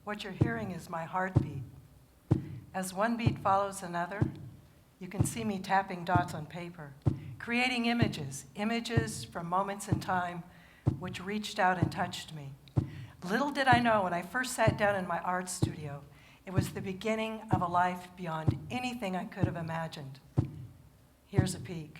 What you're hearing is my heartbeat. As one beat follows another, you can see me tapping dots on paper, creating images from moments in time which reached out and touched me. Little did I know when I first sat down in my art studio, it was the beginning of a life beyond anything I could have imagined. Here's a peek.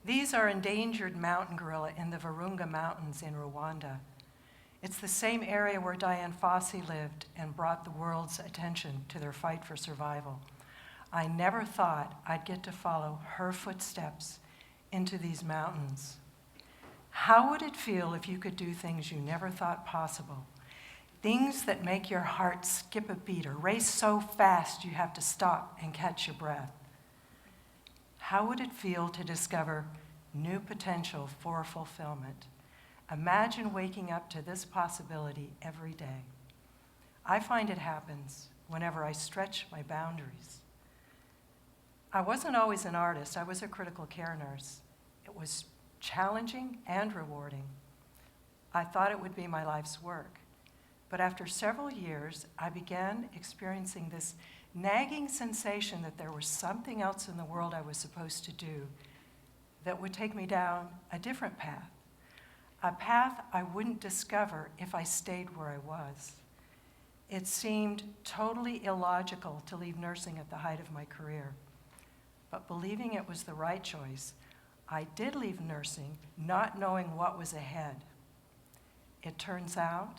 These are endangered mountain gorilla in the Virunga Mountains in Rwanda. It's the same area where Dian Fossey lived and brought the world's attention to their fight for survival. I never thought I'd get to follow her footsteps into these mountains. How would it feel if you could do things you never thought possible? Things that make your heart skip a beat or race so fast you have to stop and catch your breath. How would it feel to discover new potential for fulfillment? Imagine waking up to this possibility every day. I find it happens whenever I stretch my boundaries. I wasn't always an artist. I was a critical care nurse. It was challenging and rewarding. I thought it would be my life's work. But after several years, I began experiencing this nagging sensation that there was something else in the world I was supposed to do that would take me down a different path, a path I wouldn't discover if I stayed where I was. It seemed totally illogical to leave nursing at the height of my career, but believing it was the right choice, I did leave nursing, not knowing what was ahead. It turns out,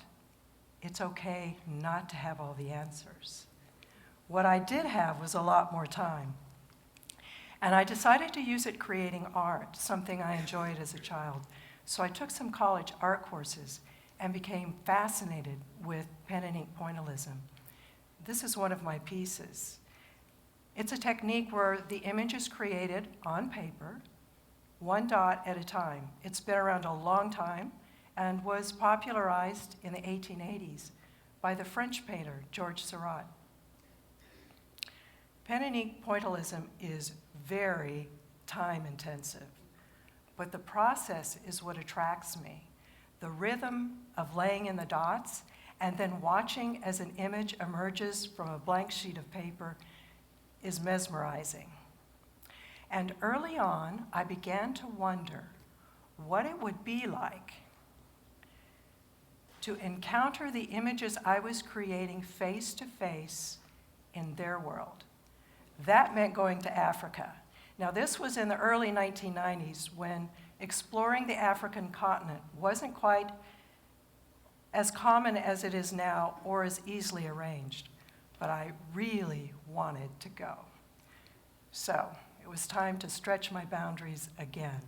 it's okay not to have all the answers. What I did have was a lot more time. And I decided to use it creating art, something I enjoyed as a child. So I took some college art courses and became fascinated with pen and ink pointillism. This is one of my pieces. It's a technique where the image is created on paper, one dot at a time. It's been around a long time and was popularized in the 1880s by the French painter Georges Seurat. Pen and ink pointillism is very time-intensive, but the process is what attracts me. The rhythm of laying in the dots and then watching as an image emerges from a blank sheet of paper is mesmerizing. And early on, I began to wonder what it would be like to encounter the images I was creating face to face in their world. That meant going to Africa. Now, this was in the early 1990s when exploring the African continent wasn't quite as common as it is now or as easily arranged, but I really wanted to go. So it was time to stretch my boundaries again.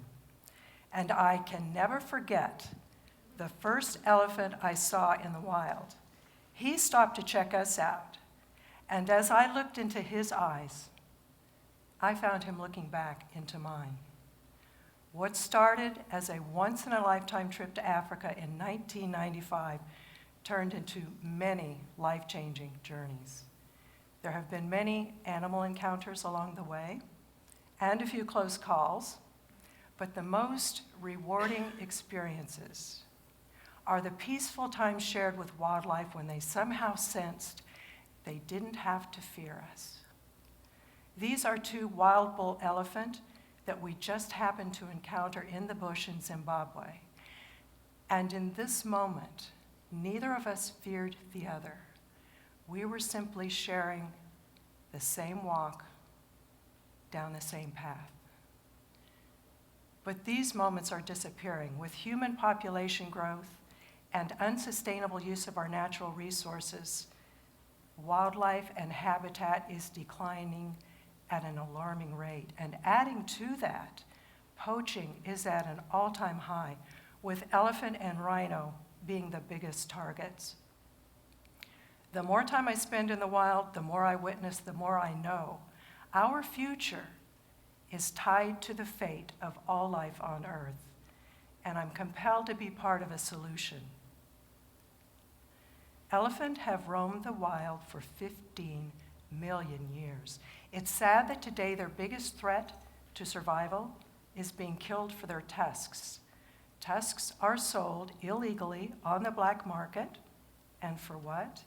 And I can never forget the first elephant I saw in the wild. He stopped to check us out. And as I looked into his eyes, I found him looking back into mine. What started as a once-in-a-lifetime trip to Africa in 1995 turned into many life-changing journeys. There have been many animal encounters along the way, and a few close calls, but the most rewarding experiences are the peaceful times shared with wildlife when they somehow sensed they didn't have to fear us. These are two wild bull elephant that we just happened to encounter in the bush in Zimbabwe. And in this moment, neither of us feared the other. We were simply sharing the same walk down the same path. But these moments are disappearing. With human population growth and unsustainable use of our natural resources, wildlife and habitat is declining at an alarming rate. And adding to that, poaching is at an all-time high, with elephant and rhino being the biggest targets. The more time I spend in the wild, the more I witness, the more I know. Our future is tied to the fate of all life on Earth, and I'm compelled to be part of a solution. Elephant have roamed the wild for 15 million years. It's sad that today their biggest threat to survival is being killed for their tusks. Tusks are sold illegally on the black market, and for what?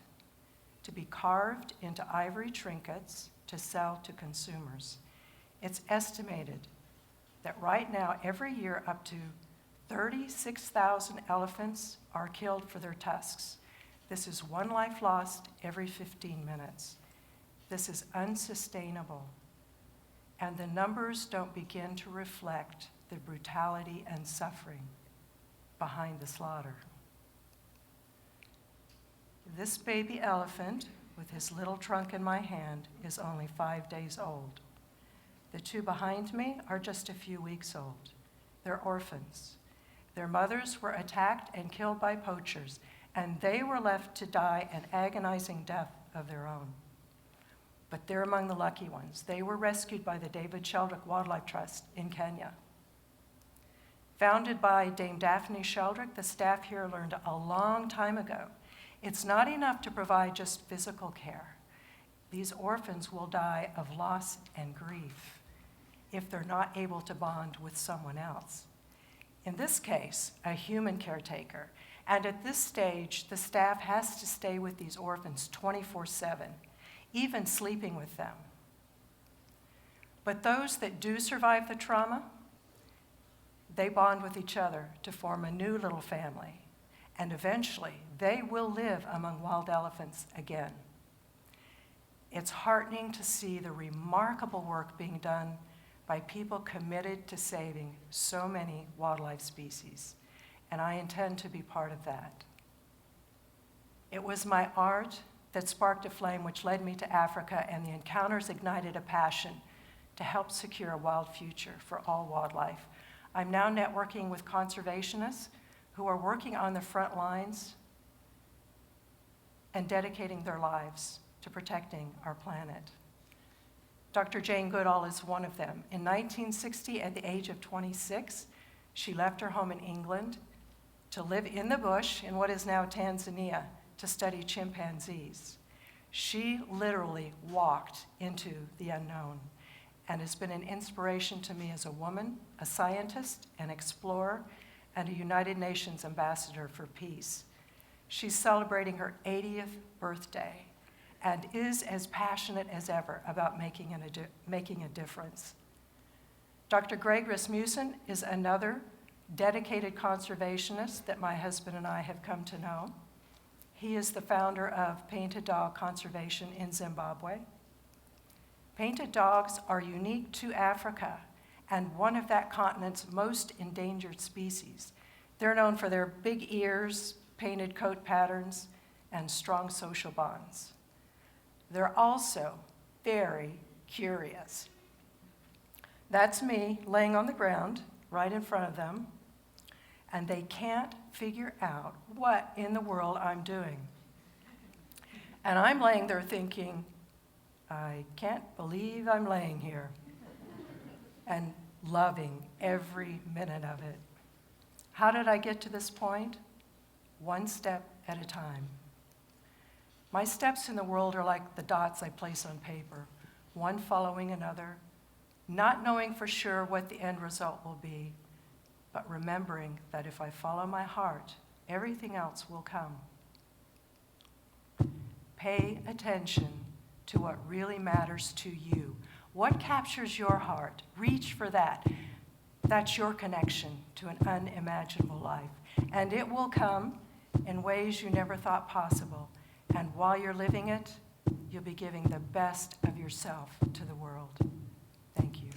To be carved into ivory trinkets to sell to consumers. It's estimated that right now, every year, up to 36,000 elephants are killed for their tusks. This is one life lost every 15 minutes. This is unsustainable, and the numbers don't begin to reflect the brutality and suffering behind the slaughter. This baby elephant, with his little trunk in my hand, is only 5 days old. The two behind me are just a few weeks old. They're orphans. Their mothers were attacked and killed by poachers, and they were left to die an agonizing death of their own. But they're among the lucky ones. They were rescued by the David Sheldrick Wildlife Trust in Kenya. Founded by Dame Daphne Sheldrick, the staff here learned a long time ago, it's not enough to provide just physical care. These orphans will die of loss and grief if they're not able to bond with someone else. In this case, a human caretaker. And at this stage, the staff has to stay with these orphans 24/7, even sleeping with them. But those that do survive the trauma, they bond with each other to form a new little family. And eventually, they will live among wild elephants again. It's heartening to see the remarkable work being done by people committed to saving so many wildlife species, and I intend to be part of that. It was my art that sparked a flame which led me to Africa, and the encounters ignited a passion to help secure a wild future for all wildlife. I'm now networking with conservationists who are working on the front lines and dedicating their lives to protecting our planet. Dr. Jane Goodall is one of them. In 1960, at the age of 26, she left her home in England to live in the bush in what is now Tanzania to study chimpanzees. She literally walked into the unknown and has been an inspiration to me as a woman, a scientist, an explorer, and a United Nations ambassador for peace. She's celebrating her 80th birthday and is as passionate as ever about making a difference. Dr. Greg Rasmussen is another dedicated conservationist that my husband and I have come to know. He is the founder of Painted Dog Conservation in Zimbabwe. Painted dogs are unique to Africa and one of that continent's most endangered species. They're known for their big ears, painted coat patterns, and strong social bonds. They're also very curious. That's me laying on the ground right in front of them, and they can't figure out what in the world I'm doing. And I'm laying there thinking, I can't believe I'm laying here, and loving every minute of it. How did I get to this point? One step at a time. My steps in the world are like the dots I place on paper, one following another, not knowing for sure what the end result will be, but remembering that if I follow my heart, everything else will come. Pay attention to what really matters to you. What captures your heart? Reach for that. That's your connection to an unimaginable life. And it will come in ways you never thought possible. And while you're living it, you'll be giving the best of yourself to the world. Thank you.